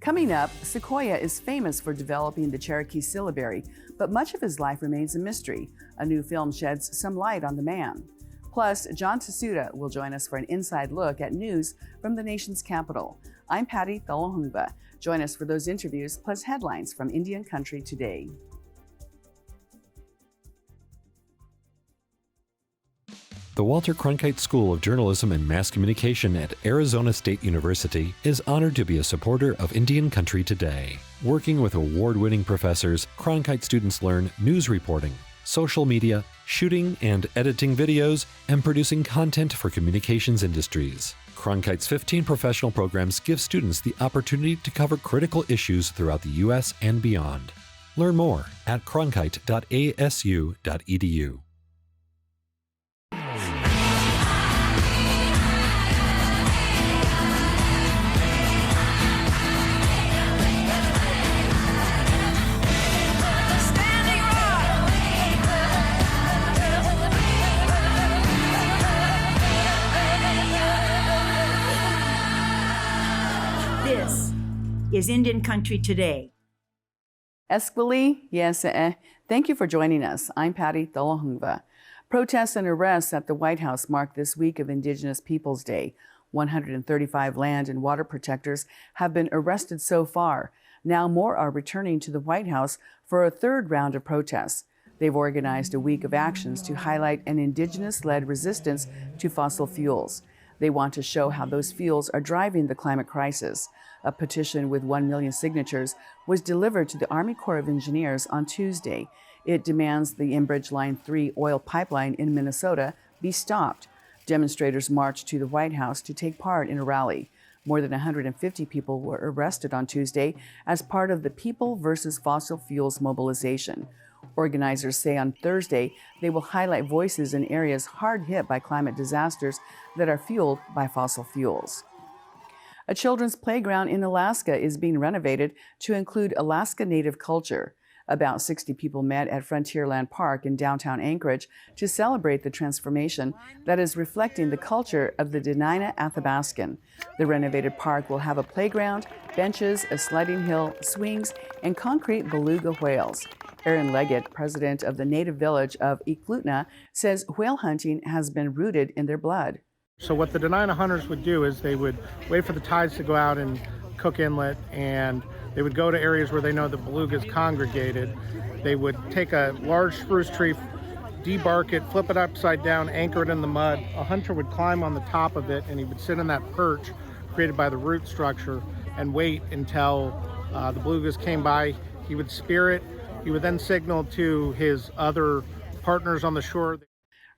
Coming up, Sequoyah is famous for developing the Cherokee syllabary, but much of his life remains a mystery. A new film sheds some light on the man. Plus, John Tsuda will join us for an inside look at news from the nation's capital. I'm Patty Thalohungva. Join us for those interviews, plus headlines from Indian country today. The Walter Cronkite School of Journalism and Mass Communication at Arizona State University is honored to be a supporter of Indian Country Today. Working with award-winning professors, Cronkite students learn news reporting, social media, shooting and editing videos, and producing content for communications industries. Cronkite's 15 professional programs give students the opportunity to cover critical issues throughout the U.S. and beyond. Learn more at cronkite.asu.edu. This is Indian Country Today. Esquili, yes, thank you for joining us. I'm Patty Thalohungva. Protests and arrests at the White House mark this week of Indigenous Peoples Day. 135 land and water protectors have been arrested so far. Now more are returning to the White House for a third round of protests. They've organized a week of actions to highlight an Indigenous-led resistance to fossil fuels. They want to show how those fuels are driving the climate crisis. A petition with 1 million signatures was delivered to the Army Corps of Engineers on Tuesday. It demands the Enbridge Line 3 oil pipeline in Minnesota be stopped. Demonstrators marched to the White House to take part in a rally. More than 150 people were arrested on Tuesday as part of the People versus Fossil Fuels mobilization. Organizers say on Thursday they will highlight voices in areas hard hit by climate disasters that are fueled by fossil fuels. A children's playground in Alaska is being renovated to include Alaska Native culture. About 60 people met at Frontierland Park in downtown Anchorage to celebrate the transformation that is reflecting the culture of the Dena'ina Athabascan. The renovated park will have a playground, benches, a sledding hill, swings, and concrete beluga whales. Aaron Leggett, president of the native village of Eklutna, says whale hunting has been rooted in their blood. So what the Dena'ina hunters would do is they would wait for the tides to go out in Cook Inlet, and they would go to areas where they know the belugas congregated. They would take a large spruce tree, debark it, flip it upside down, anchor it in the mud. A hunter would climb on the top of it, and he would sit in that perch created by the root structure and wait until the belugas came by. He would spear it. He would then signal to his other partners on the shore.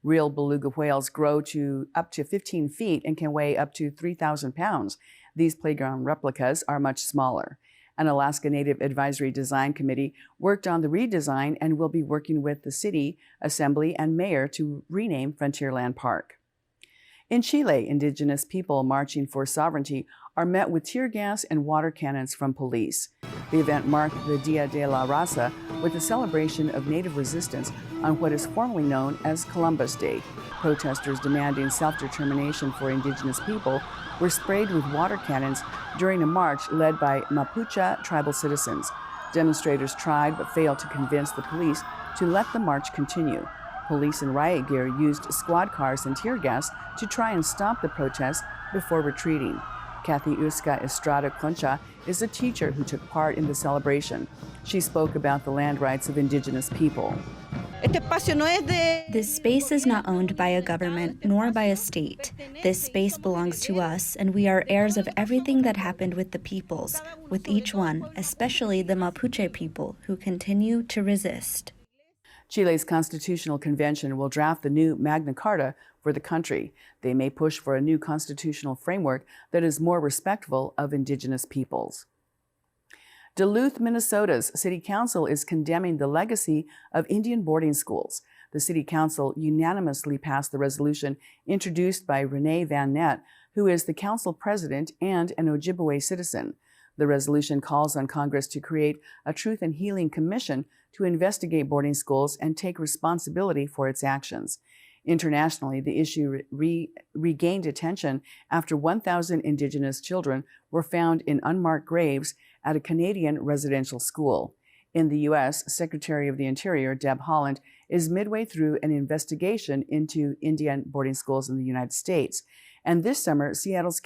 Real beluga whales grow to up to 15 feet and can weigh up to 3,000 pounds. These playground replicas are much smaller. An Alaska Native Advisory Design Committee worked on the redesign and will be working with the city, assembly, and mayor to rename Frontierland Park. In Chile, Indigenous people marching for sovereignty are met with tear gas and water cannons from police. The event marked the Dia de la Raza with a celebration of Native resistance on what is formally known as Columbus Day. Protesters demanding self-determination for Indigenous people were sprayed with water cannons during a march led by Mapuche tribal citizens. Demonstrators tried but failed to convince the police to let the march continue. Police in riot gear used squad cars and tear gas to try and stop the protests before retreating. Kathy Uska Estrada Concha is a teacher who took part in the celebration. She spoke about the land rights of Indigenous people. This space is not owned by a government nor by a state. This space belongs to us, and we are heirs of everything that happened with the peoples, with each one, especially the Mapuche people, who continue to resist. Chile's Constitutional Convention will draft the new Magna Carta for the country. They may push for a new constitutional framework that is more respectful of Indigenous peoples. Duluth, Minnesota's City Council is condemning the legacy of Indian boarding schools. The City Council unanimously passed the resolution introduced by Renee Van Nett, who is the council president and an Ojibwe citizen. The resolution calls on Congress to create a Truth and Healing Commission to investigate boarding schools and take responsibility for its actions. Internationally, the issue regained attention after 1,000 Indigenous children were found in unmarked graves at a Canadian residential school. In the U.S., Secretary of the Interior Deb Haaland is midway through an investigation into Indian boarding schools in the United States. And this summer, Seattle's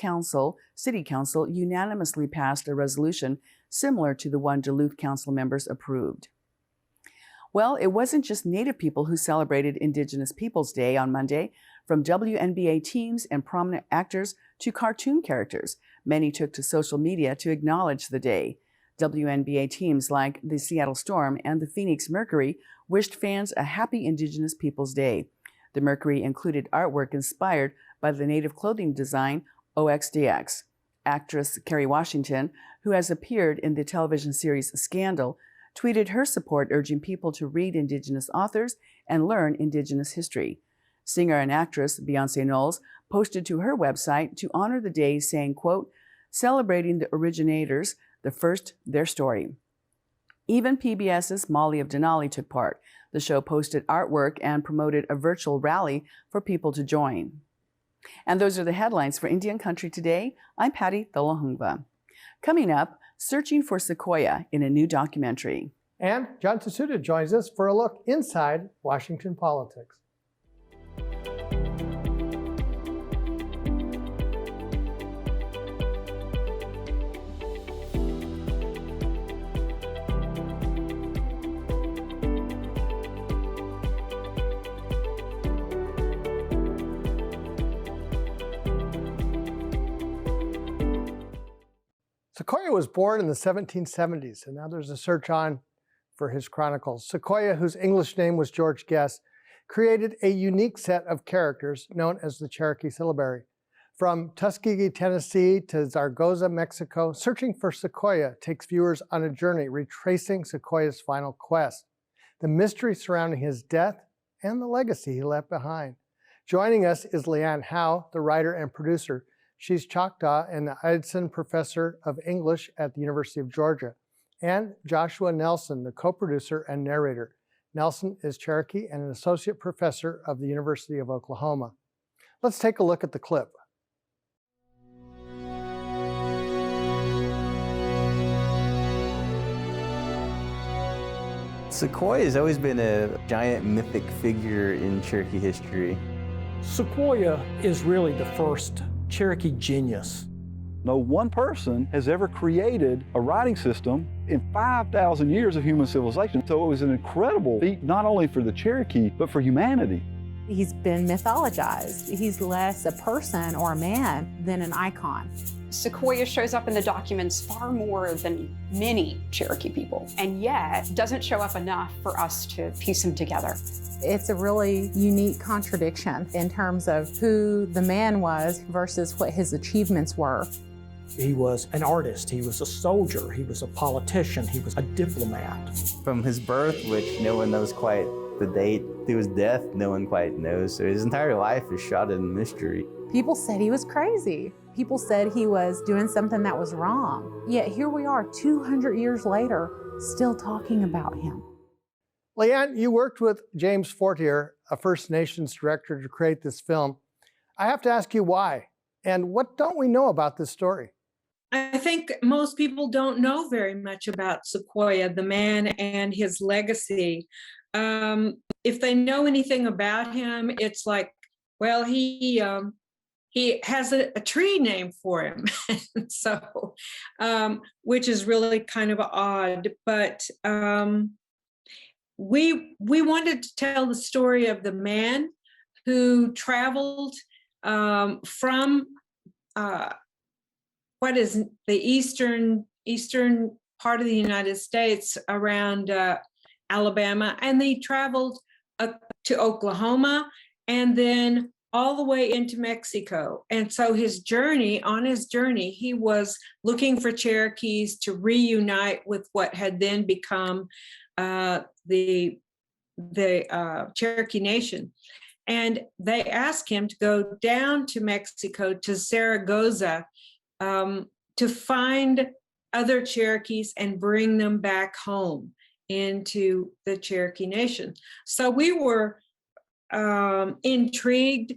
City Council unanimously passed a resolution similar to the one Duluth Council members approved. Well, it wasn't just Native people who celebrated Indigenous Peoples Day on Monday. From WNBA teams and prominent actors to cartoon characters, many took to social media to acknowledge the day. WNBA teams like the Seattle Storm and the Phoenix Mercury wished fans a happy Indigenous Peoples Day. The Mercury included artwork inspired by the Native clothing design OXDX. Actress Kerry Washington, who has appeared in the television series Scandal, tweeted her support, urging people to read Indigenous authors and learn Indigenous history. Singer and actress Beyonce Knowles posted to her website to honor the day, saying, quote, "Celebrating the originators, the first, their story." Even PBS's Molly of Denali took part. The show posted artwork and promoted a virtual rally for people to join. And those are the headlines for Indian Country Today. I'm Patty Tholahungva. Coming up, searching for Sequoyah in a new documentary. And John Tsuda joins us for a look inside Washington politics. Sequoyah was born in the 1770s, and now there's a search on for his chronicles. Sequoyah, whose English name was George Guest, created a unique set of characters known as the Cherokee syllabary. From Tuskegee, Tennessee to Zaragoza, Mexico, searching for Sequoyah takes viewers on a journey retracing Sequoyah's final quest, the mystery surrounding his death, and the legacy he left behind. Joining us is Leanne Howe, the writer and producer. She's Choctaw and the Eidson Professor of English at the University of Georgia, and Joshua Nelson, the co-producer and narrator. Nelson is Cherokee and an associate professor of the University of Oklahoma. Let's take a look at the clip. Sequoyah has always been a giant mythic figure in Cherokee history. Sequoyah is really the first Cherokee genius. No one person has ever created a writing system in 5,000 years of human civilization. So it was an incredible feat, not only for the Cherokee, but for humanity. He's been mythologized. He's less a person or a man than an icon. Sequoyah shows up in the documents far more than many Cherokee people, and yet doesn't show up enough for us to piece him together. It's a really unique contradiction in terms of who the man was versus what his achievements were. He was an artist, he was a soldier, he was a politician, he was a diplomat. From his birth, which no one knows quite the date, to his death, no one quite knows. So his entire life is shrouded in mystery. People said he was crazy. People said he was doing something that was wrong. Yet here we are 200 years later, still talking about him. Leanne, you worked with James Fortier, a First Nations director, to create this film. I have to ask you why, and what don't we know about this story? I think most people don't know very much about Sequoyah, the man, and his legacy. If they know anything about him, it's like, well, he has a tree named for him, so which is really kind of odd. But we wanted to tell the story of the man who traveled from what is the eastern part of the United States around Alabama, and they traveled to Oklahoma and then all the way into Mexico. And so on his journey, he was looking for Cherokees to reunite with what had then become the Cherokee Nation. And they asked him to go down to Mexico, to Zaragoza, to find other Cherokees and bring them back home into the Cherokee Nation. So we were intrigued.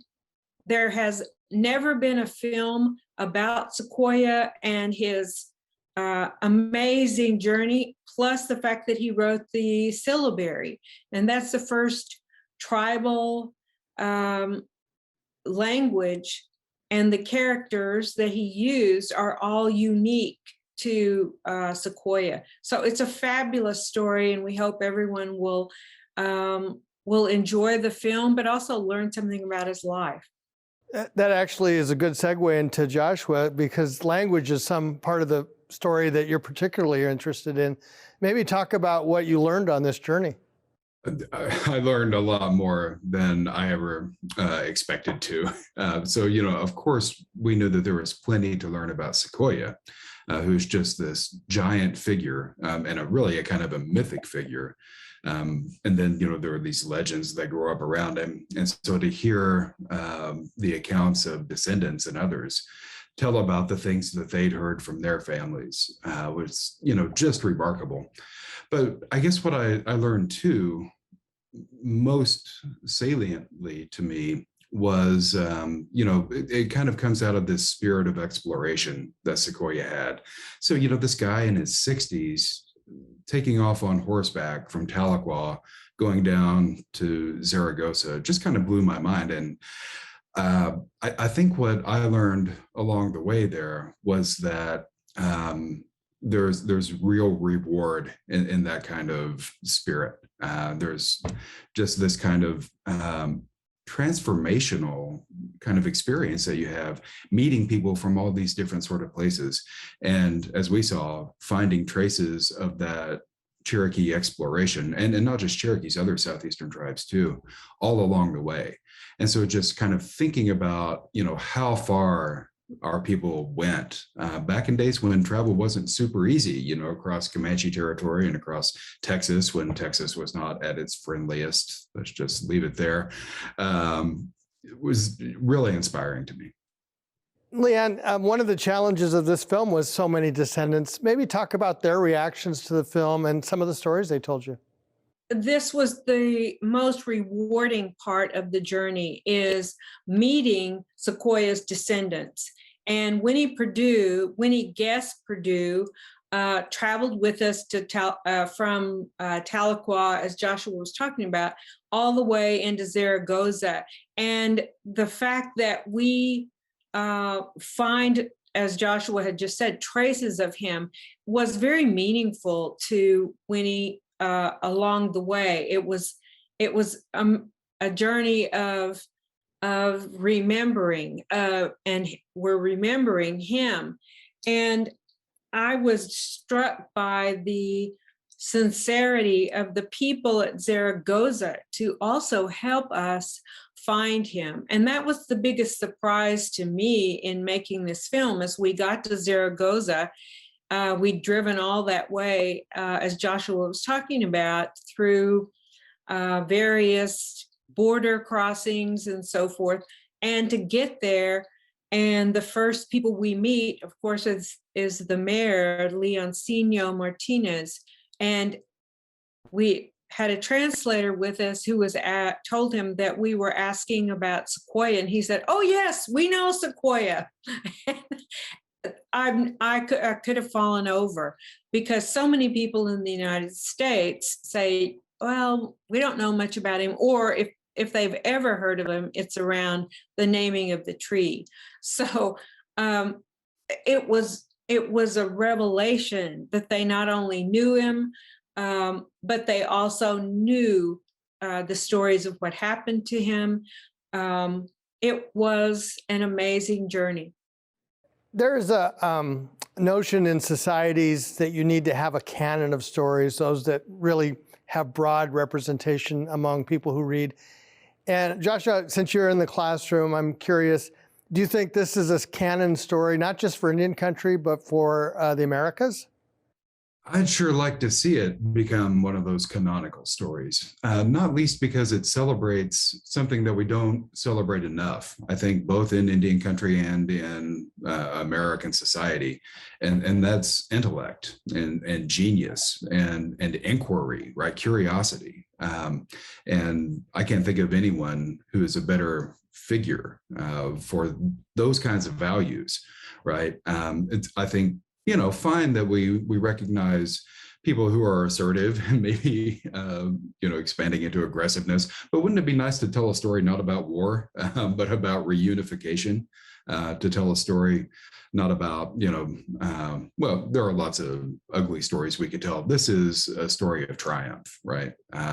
There has never been a film about Sequoyah and his amazing journey, plus the fact that he wrote the syllabary. And that's the first tribal language, and the characters that he used are all unique to Sequoyah. So it's a fabulous story, and we hope everyone will enjoy the film, but also learn something about his life. That actually is a good segue into Joshua, because language is some part of the story that you're particularly interested in. Maybe talk about what you learned on this journey. I learned a lot more than I ever expected to. So, of course, we knew that there was plenty to learn about Sequoyah, who's just this giant figure and a kind of a mythic figure. And then, there are these legends that grow up around him. And so to hear the accounts of descendants and others tell about the things that they'd heard from their families was, just remarkable. But I guess what I learned too, most saliently to me, was, it kind of comes out of this spirit of exploration that Sequoyah had. So, this guy in his 60s taking off on horseback from Tahlequah, going down to Zaragoza, just kind of blew my mind. And I think what I learned along the way there was that there's real reward in that kind of spirit. There's just this kind of transformational kind of experience that you have meeting people from all these different sort of places. And as we saw, finding traces of that Cherokee exploration, and not just Cherokees, other Southeastern tribes too, all along the way. And so just kind of thinking about, how far our people went back in days when travel wasn't super easy, across Comanche territory and across Texas, when Texas was not at its friendliest. Let's just leave it there. It was really inspiring to me. Leanne, one of the challenges of this film was so many descendants. Maybe talk about their reactions to the film and some of the stories they told you. This was the most rewarding part of the journey, is meeting Sequoyah's descendants. And Winnie Guest Perdue, traveled with us from Tahlequah, as Joshua was talking about, all the way into Zaragoza. And the fact that we find, as Joshua had just said, traces of him was very meaningful to Winnie along the way. It was a journey of remembering, and we're remembering him. And I was struck by the sincerity of the people at Zaragoza to also help us find him. And that was the biggest surprise to me in making this film. As we got to Zaragoza, we'd driven all that way, as Joshua was talking about, through various border crossings and so forth. And to get there, and the first people we meet, of course, is the mayor, Leoncinio Martinez. And we had a translator with us who told him that we were asking about Sequoyah, and he said, "Oh yes, we know Sequoyah." I could have fallen over, because so many people in the United States say, "Well, we don't know much about him," or if they've ever heard of him, it's around the naming of the tree. So it was a revelation that they not only knew him, but they also knew the stories of what happened to him. It was an amazing journey. There's a notion in societies that you need to have a canon of stories, those that really have broad representation among people who read. And Joshua, since you're in the classroom, I'm curious, do you think this is a canon story, not just for Indian country, but for the Americas? I'd sure like to see it become one of those canonical stories, not least because it celebrates something that we don't celebrate enough, I think, both in Indian country and in American society. And that's intellect and genius and inquiry, right? Curiosity. And I can't think of anyone who is a better figure for those kinds of values, right? I think, fine that we recognize people who are assertive and maybe, expanding into aggressiveness, but wouldn't it be nice to tell a story not about war, but about reunification, to tell a story not about, well, there are lots of ugly stories we could tell. This is a story of triumph, right?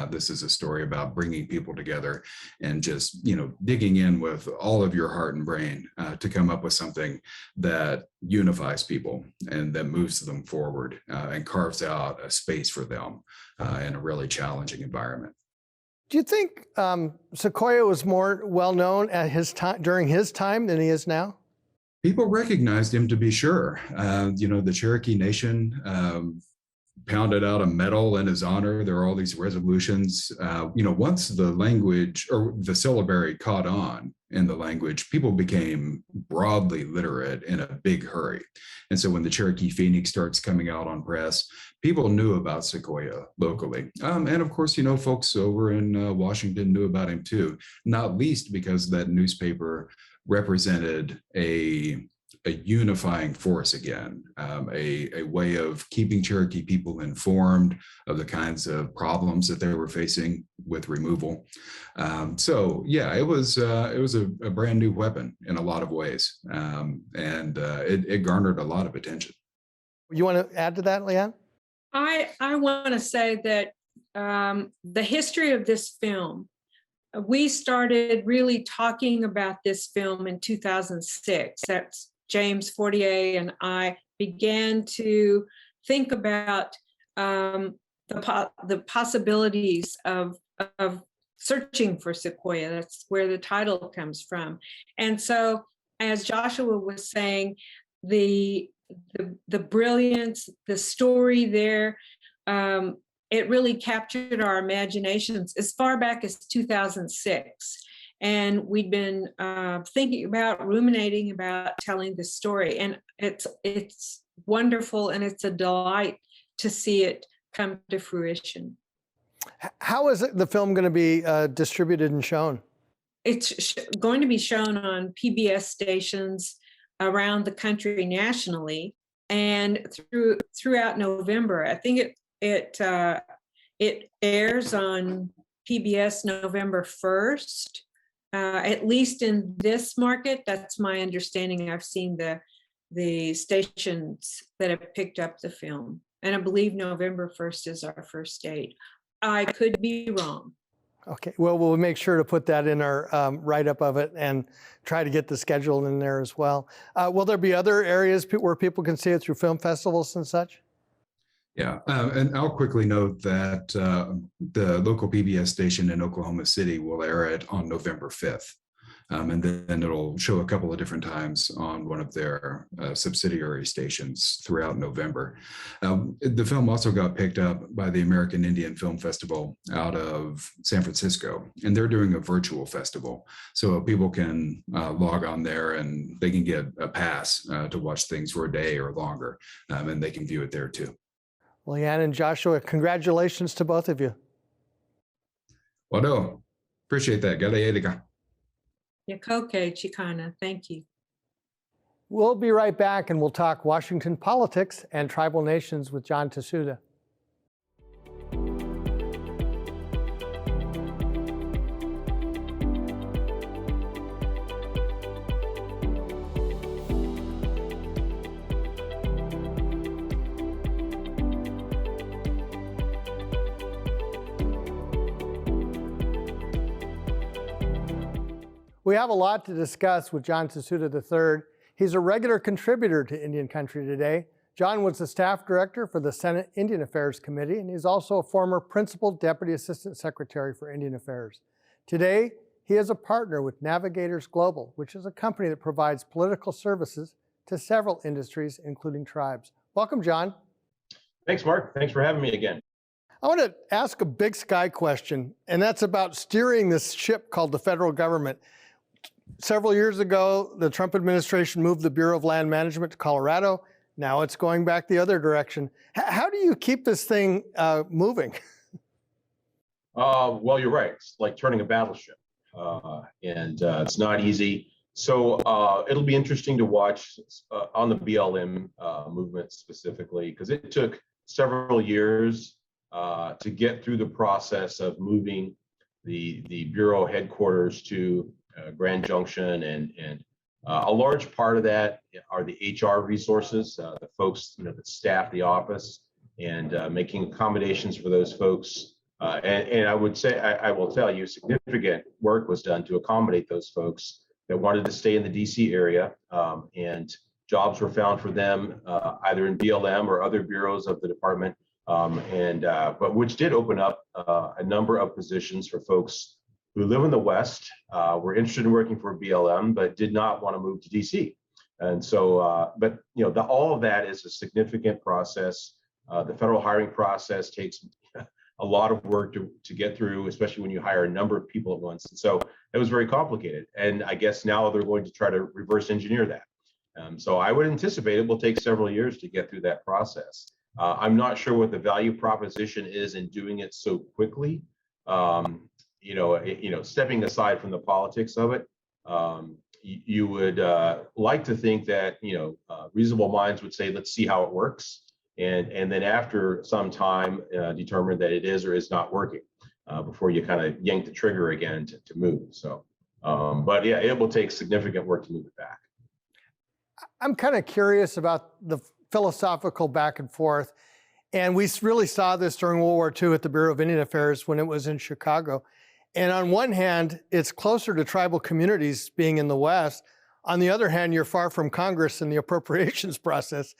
This is a story about bringing people together and just, digging in with all of your heart and brain to come up with something that unifies people and that moves them forward and carves out a space for them in a really challenging environment. Do you think Sequoyah was more well-known at his time, during his time, than he is now? People recognized him, to be sure. The Cherokee Nation pounded out a medal in his honor. There are all these resolutions. Once the language or the syllabary caught on in the language, people became broadly literate in a big hurry. And so when the Cherokee Phoenix starts coming out on press, people knew about Sequoyah locally. And of course, folks over in Washington knew about him too, not least because that newspaper represented a unifying force again, a way of keeping Cherokee people informed of the kinds of problems that they were facing with removal. So yeah, it was a brand new weapon in a lot of ways, and it garnered a lot of attention. You want to add to that, Leanne? I want to say that the history of this film, we started really talking about this film in 2006. That's James Fortier and I began to think about the possibilities of searching for Sequoyah. That's where the title comes from. And so, as Joshua was saying, the brilliance, the story there, it really captured our imaginations as far back as 2006. And we'd been ruminating about telling the story. And it's wonderful, and it's a delight to see it come to fruition. How is the film going to be distributed and shown? It's going to be shown on PBS stations around the country nationally, and throughout November. I think it airs on PBS November 1st, at least in this market. That's my understanding. I've seen the stations that have picked up the film, and I believe November 1st is our first date. I could be wrong. Okay, well, we'll make sure to put that in our write-up of it and try to get the schedule in there as well. Will there be other areas where people can see it through film festivals and such? Yeah, and I'll quickly note that the local PBS station in Oklahoma City will air it on November 5th. And then it'll show a couple of different times on one of their subsidiary stations throughout November. The film also got picked up by the American Indian Film Festival out of San Francisco, and they're doing a virtual festival. So people can log on there and they can get a pass to watch things for a day or longer, and they can view it there too. Leanne and Joshua, congratulations to both of you. Well, no, appreciate that. Galayedika. Yakoke Chicana, thank you. We'll be right back, and we'll talk Washington politics and tribal nations with John Tsuda. We have a lot to discuss with John Tsuda III. He's a regular contributor to Indian Country Today. John was the staff director for the Senate Indian Affairs Committee, and he's also a former Principal Deputy Assistant Secretary for Indian Affairs. Today, he is a partner with Navigators Global, which is a company that provides political services to several industries, including tribes. Welcome, John. Thanks, Mark. Thanks for having me again. I want to ask a big sky question, and that's about steering this ship called the federal government. Several years ago, the Trump administration moved the Bureau of Land Management to Colorado. Now it's going back the other direction. How do you keep this thing moving? Well, you're right. It's like turning a battleship, and it's not easy. So it'll be interesting to watch on the BLM movement specifically, because it took several years to get through the process of moving the Bureau headquarters to Grand Junction, and a large part of that are the HR resources, the folks that staff the office, and making accommodations for those folks. And I would say, I will tell you, significant work was done to accommodate those folks that wanted to stay in the DC area, and jobs were found for them either in BLM or other bureaus of the department, but which did open up a number of positions for folks who live in the West, were interested in working for BLM, but did not want to move to DC. And so, but all of that is a significant process. The federal hiring process takes a lot of work to get through, especially when you hire a number of people at once. And so it was very complicated. And I guess now they're going to try to reverse engineer that. So I would anticipate it will take several years to get through that process. I'm not sure what the value proposition is in doing it so quickly. Stepping aside from the politics of it, you would like to think that reasonable minds would say, let's see how it works, and then after some time determine that it is or is not working before you kind of yank the trigger again to move. So, but yeah, it will take significant work to move it back. I'm kind of curious about the philosophical back and forth. And we really saw this during World War II at the Bureau of Indian Affairs when it was in Chicago. And on one hand, it's closer to tribal communities being in the West. On the other hand, you're far from Congress and the appropriations process.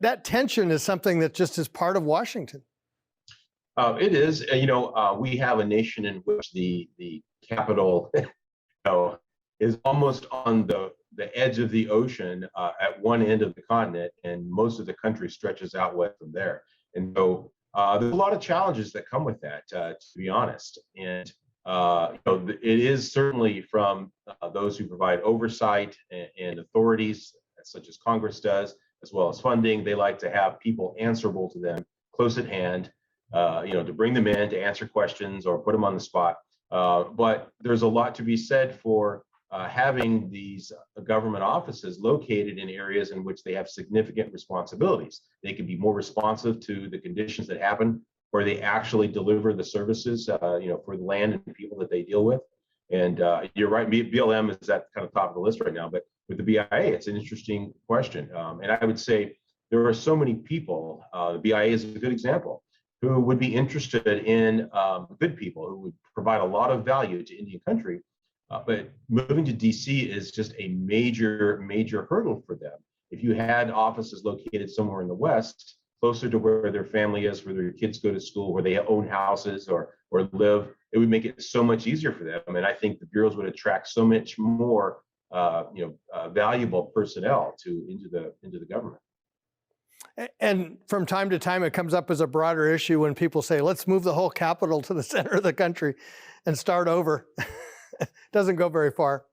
That tension is something that just is part of Washington. It is. We have a nation in which the capital is almost on the edge of the ocean at one end of the continent, and most of the country stretches out west from there. And so there's a lot of challenges that come with that, to be honest. And it is certainly from those who provide oversight and authorities, such as Congress does, as well as funding. They like to have people answerable to them, close at hand, to bring them in, to answer questions or put them on the spot. But there's a lot to be said for having these government offices located in areas in which they have significant responsibilities. They can be more responsive to the conditions that happen, where they actually deliver the services, for the land and the people that they deal with. And you're right, BLM is at kind of top of the list right now, but with the BIA, it's an interesting question. And I would say there are so many people, the BIA is a good example, who would be interested in good people who would provide a lot of value to Indian country. But moving to DC is just a major, major hurdle for them. If you had offices located somewhere in the West, closer to where their family is, where their kids go to school, where they own houses or live, it would make it so much easier for them. And I think the bureaus would attract so much more, valuable personnel into the government. And from time to time, it comes up as a broader issue when people say, let's move the whole capital to the center of the country and start over. Doesn't go very far.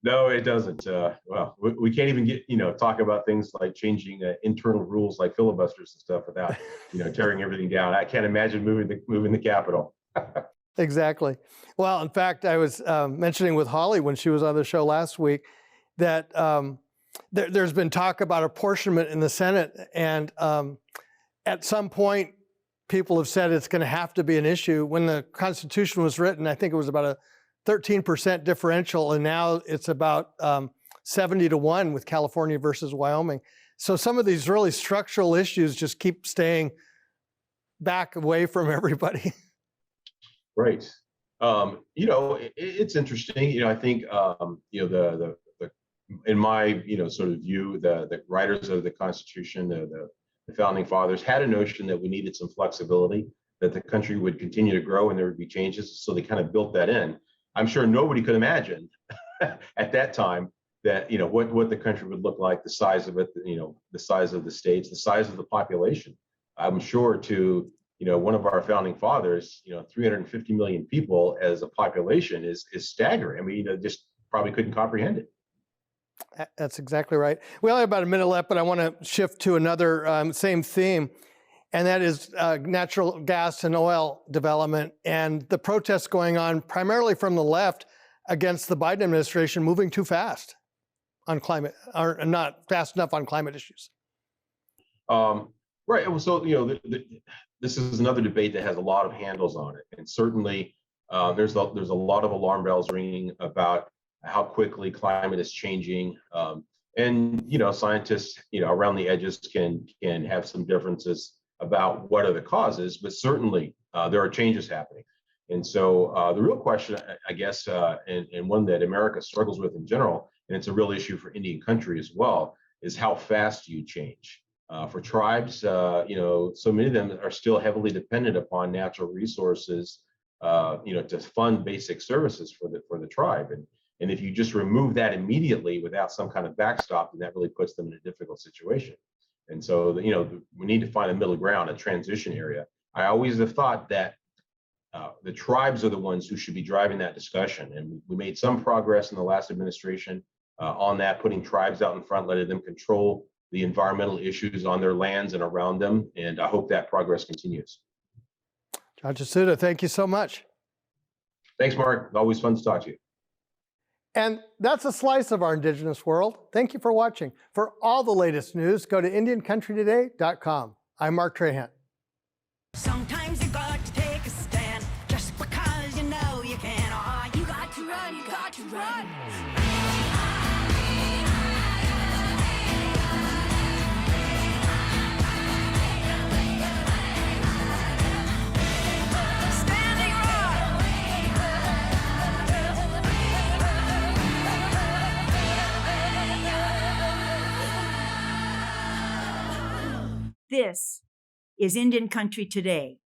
No, it doesn't. Well, we can't even get, talk about things like changing internal rules like filibusters and stuff without, tearing everything down. I can't imagine moving the capital. Exactly. Well, in fact, I was mentioning with Holly when she was on the show last week that there's been talk about apportionment in the Senate. And at some point, people have said it's going to have to be an issue. When the Constitution was written, I think it was about a 13% differential, and now it's about 70-1 with California versus Wyoming. So some of these really structural issues just keep staying back away from everybody. Right. It's interesting. I think the in my sort of view, the writers of the Constitution, the founding fathers had a notion that we needed some flexibility, that the country would continue to grow and there would be changes. So they kind of built that in. I'm sure nobody could imagine at that time that, what the country would look like, the size of it, the size of the states, the size of the population. I'm sure to, one of our founding fathers, 350 million people as a population is staggering. I mean, just probably couldn't comprehend it. That's exactly right. We only have about a minute left, but I want to shift to another same theme, and that is natural gas and oil development and the protests going on primarily from the left against the Biden administration moving too fast on climate, or not fast enough on climate issues. Right. Well, so, this is another debate that has a lot of handles on it. And certainly there's a lot of alarm bells ringing about how quickly climate is changing. And, scientists, around the edges can have some differences about what are the causes, but certainly there are changes happening. And so the real question, I guess, and one that America struggles with in general, and it's a real issue for Indian country as well, is how fast do you change? For tribes, so many of them are still heavily dependent upon natural resources, to fund basic services for the tribe. And if you just remove that immediately without some kind of backstop, then that really puts them in a difficult situation. And so, we need to find a middle ground, a transition area. I always have thought that the tribes are the ones who should be driving that discussion. And we made some progress in the last administration on that, putting tribes out in front, letting them control the environmental issues on their lands and around them. And I hope that progress continues. John Chasuda, thank you so much. Thanks, Mark. Always fun to talk to you. And that's a slice of our Indigenous world. Thank you for watching. For all the latest news, go to IndianCountryToday.com. I'm Mark Trahant. Sometimes you got to take a stand just because you know you can. Oh, you got to run, you got to run. This is Indian Country Today.